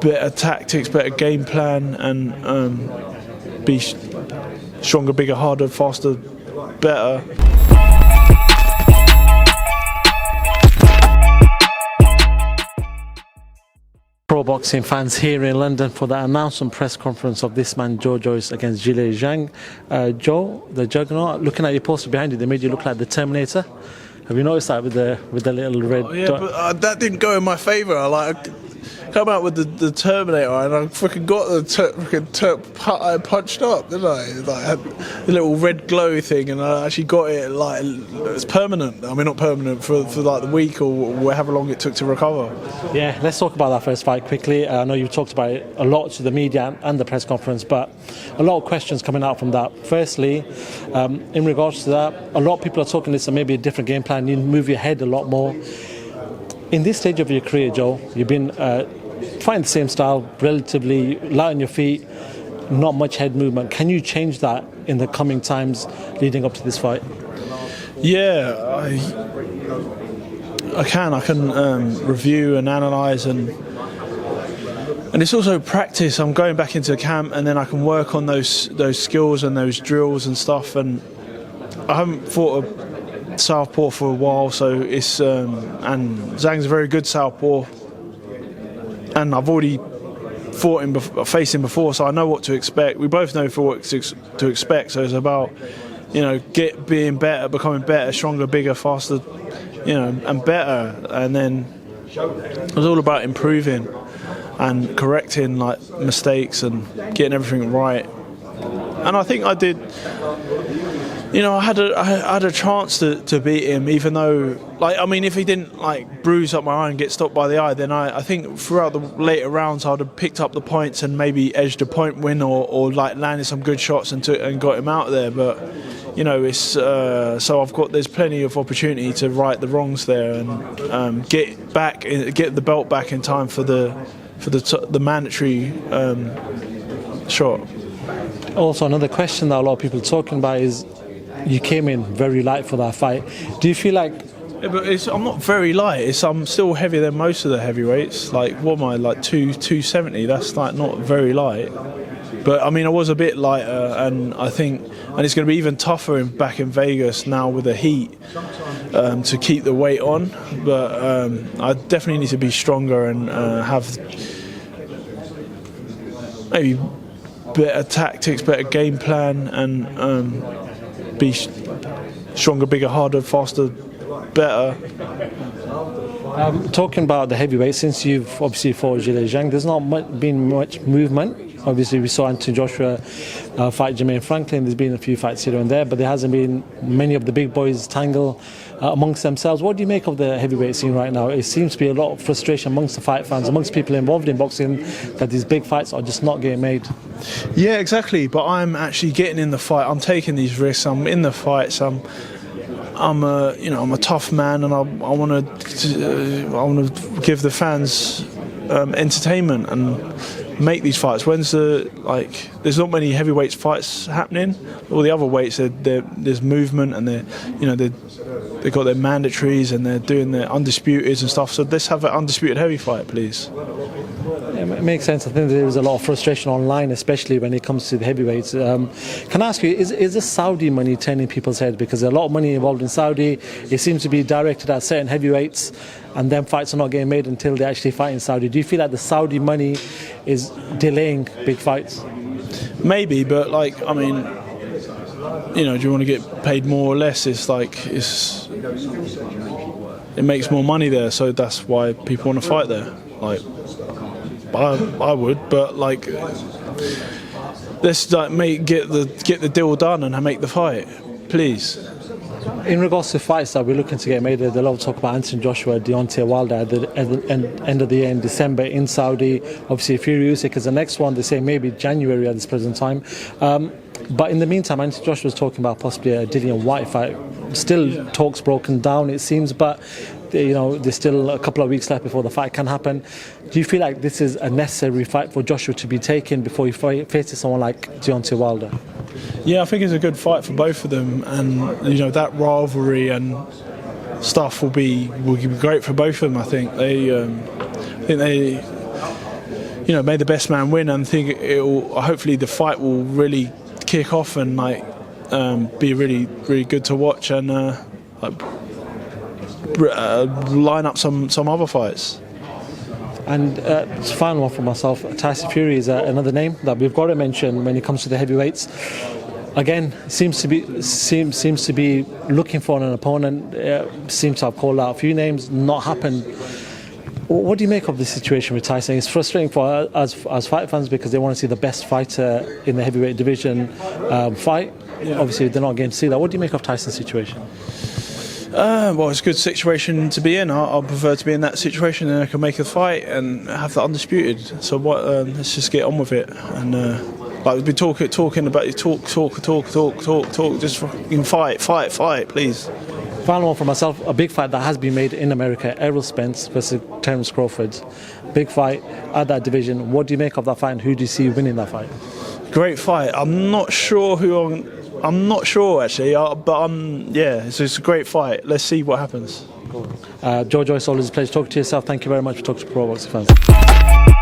better tactics, better game plan, and be stronger, bigger, harder, faster, better. Pro boxing fans here in London for the announcement press conference of this man Joyce against Zhilei Zhang. Joe, the Juggernaut, looking at your poster behind you, they made you look like the Terminator. Have you noticed that with the little red dot? But that didn't go in my favour. I come out with the Terminator and I freaking got I punched up, didn't I? I had the little red glow thing and I actually got it, it's permanent. I mean, not permanent for like the week or however long it took to recover. Yeah, let's talk about that first fight quickly. I know you've talked about it a lot to the media and the press conference, but a lot of questions coming out from that. Firstly, in regards to that, a lot of people are talking this and maybe a different game plan. You move your head a lot more. In this stage of your career, Joe, you've been fighting the same style, relatively light on your feet, not much head movement. Can you change that in the coming times leading up to this fight? Yeah, I can. I can review and analyse, and it's also practice. I'm going back into camp, and then I can work on those skills and those drills and stuff. And I haven't fought a Southport for a while, so it's and Zhang's a very good Southpaw. And I've already faced him before, so I know what to expect. We both know what to expect. So it's about, being better, becoming better, stronger, bigger, faster, and better. And then it was all about improving and correcting mistakes and getting everything right. And I think I did. I had a chance to beat him, even though, if he didn't bruise up my eye and get stopped by the eye, then I think throughout the later rounds I would have picked up the points and maybe edged a point win or landed some good shots and got him out there. But it's so there's plenty of opportunity to right the wrongs there and get the belt back in time for the mandatory shot. Also, another question that a lot of people are talking about is, you came in very light for that fight. Do you feel like... Yeah, but I'm not very light. I'm still heavier than most of the heavyweights. What am I, 270? That's not very light. But I was a bit lighter, and I think, and it's going to be even tougher back in Vegas now with the heat to keep the weight on. But I definitely need to be stronger and have maybe better tactics, better game plan, and be stronger, bigger, harder, faster, better. Talking about the heavyweight, since you've obviously fought Zhilei Zhang, there's not been much movement. Obviously, we saw Anthony Joshua fight Jermaine Franklin. There's been a few fights here and there, but there hasn't been many of the big boys tangle amongst themselves. What do you make of the heavyweight scene right now? It seems to be a lot of frustration amongst the fight fans, amongst people involved in boxing, that these big fights are just not getting made. Yeah, exactly. But I'm actually getting in the fight. I'm taking these risks. I'm in the fights. I'm a tough man, and I want to give the fans entertainment and make these fights. There's not many heavyweights fights happening. All the other weights, there's movement, and they've got their mandatories and they're doing their undisputeds and stuff. So let's have an undisputed heavy fight, please. It makes sense. I think there's a lot of frustration online, especially when it comes to the heavyweights. Can I ask you, is the Saudi money turning people's head? Because there's a lot of money involved in Saudi. It seems to be directed at certain heavyweights, and then fights are not getting made until they actually fight in Saudi. Do you feel like the Saudi money is delaying big fights? Maybe, but do you want to get paid more or less? It makes more money there, so that's why people want to fight there. I would, but let's get the deal done and make the fight, please. In regards to fights that we're looking to get made, there's a lot of talk about Anthony Joshua, Deontay Wilder at the end of the year in December in Saudi. Obviously, Fury Usyk is the next one. They say maybe January at this present time. But in the meantime, Anthony Joshua was talking about possibly a Dillian White fight. Still talks broken down, it seems, but there's still a couple of weeks left before the fight can happen. Do you feel like this is a necessary fight for Joshua to be taken before he faces someone like Deontay Wilder? Yeah, I think it's a good fight for both of them, and that rivalry and stuff will be great for both of them. I think they may the best man win, and think hopefully the fight will really kick off and be really, really good to watch, and line up some other fights. And final one for myself, Tyson Fury is another name that we've got to mention when it comes to the heavyweights. Again, seems to be looking for an opponent. Seems to have called out a few names, not happened. What do you make of this situation with Tyson? It's frustrating for us as fight fans because they want to see the best fighter in the heavyweight division fight. Yeah. Obviously, they're not getting to see that. What do you make of Tyson's situation? Well, it's a good situation to be in. I'll prefer to be in that situation, and I can make a fight and have that undisputed. So let's just get on with it. And we've been talking about talk. Just fucking fight, please. Final one for myself, a big fight that has been made in America, Errol Spence versus Terence Crawford. Big fight at that division. What do you make of that fight, and who do you see winning that fight? Great fight. I'm not sure actually, but it's a great fight. Let's see what happens. Cool. Joyce, always a pleasure talking to yourself. Thank you very much for talking to Pro Boxing fans.